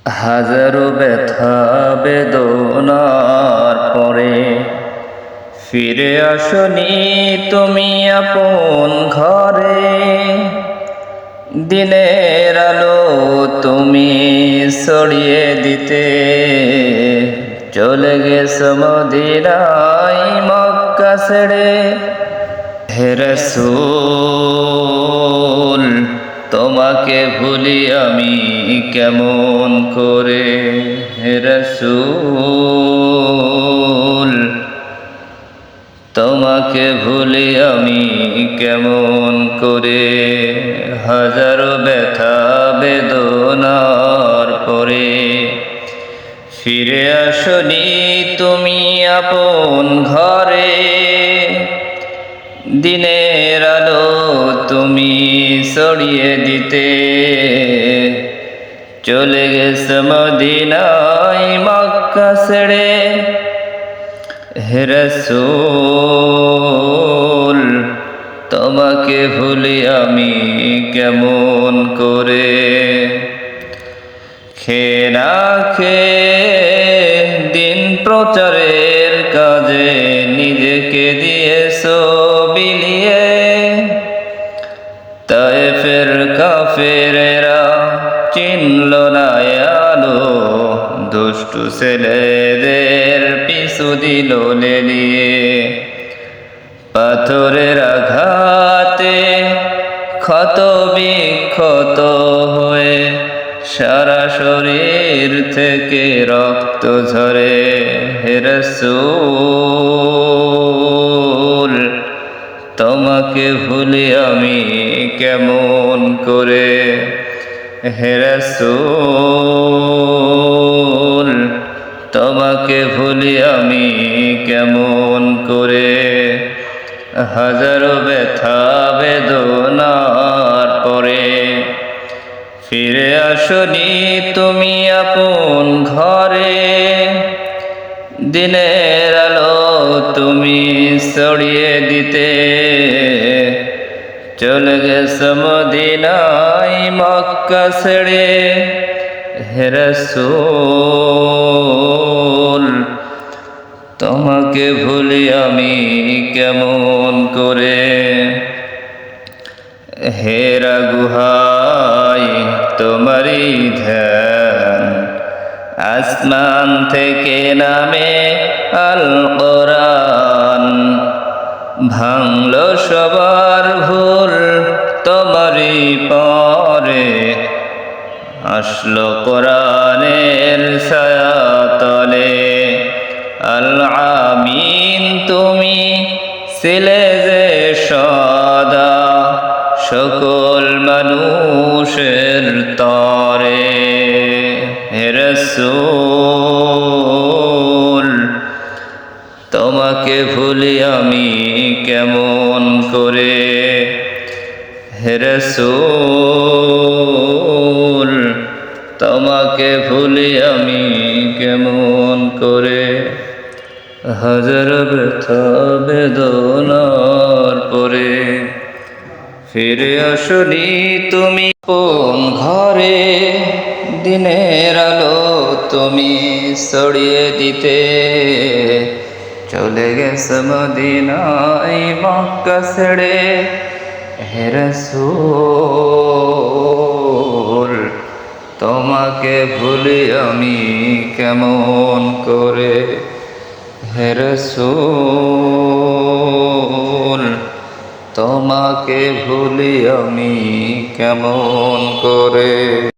হাজারো ব্যথা বেদনার পরে ফিরে আসনি তুমি আপন ঘরে। দিনের আলো তুমি ছড়িয়ে দিতে চলে গেছো মদিনায় মক্কা ছেড়ে। হে রাসূল তোমাকে ভুলি আমি কেমন করে। হে রাসূল তোমাকে ভুলি আমি কেমন করে। হাজারো ব্যথা বেদনার পরে ফিরে আসনি তুমি আপন ঘরে। দিনের আলো তুমি ছড়িয়ে দিতে চলে গেছো মদিনায় মক্কা ছেড়ে। হে রাসূল তোমাকে ভুলি আমি কেমন করে। খেয়ে না খেয়ে দিন প্রচারের কাজে নিজেকে দিয়েছো বিলিয়ে। তায়েফের কাফেরেরা চিনল না আলো, দুষ্টু ছেলেদের পিছু দিল লেলিয়ে। পাথরের আঘাতে ক্ষত বিক্ষত হয়ে সারা শরীর থেকে রক্ত ঝরে। হে রাসূল তোমাকে ভুলি আমি কেমন করে। হে রাসূল তোমাকে ভুলি আমি কেমন করে। হাজারো ব্যথা বেদনার পরে ফিরে আসনি তুমি আপন ঘরে। দিনের আলো তুমি ছড়িয়ে দিতে চলে গেছো মদিনায় মক্কা ছেড়ে। হে রাসূল তোমাকে ভুলি আমি কেমন করে। হেরা গুহায় তোমারই ধ্যান, আসমান থেকে নামে আল কোরআন। ভাঙলো সবার ভুল তোমারই পরে, আসলো কোরআনের ছায়া তলে। আল আমিন তুমি ছিলে যে সদা সকল মানুষের তরে। হে রাসূল তোমাকে ভুলি আমি কেমন করে। হে রাসূল তোমাকে ভুলি আমি কেমন করে। হাজার ব্যথা বেদনার পরে ফিরে আসনি তুমি কোন ঘরে। দিনের আলো তুমি ছড়িয়ে দিতে চলে গেছো মদিনায় মক্কা ছেড়ে। হে রাসূল তোমাকে ভুলি আমি কেমন করে। হে রাসূল তোমাকে ভুলি আমি কেমন করে।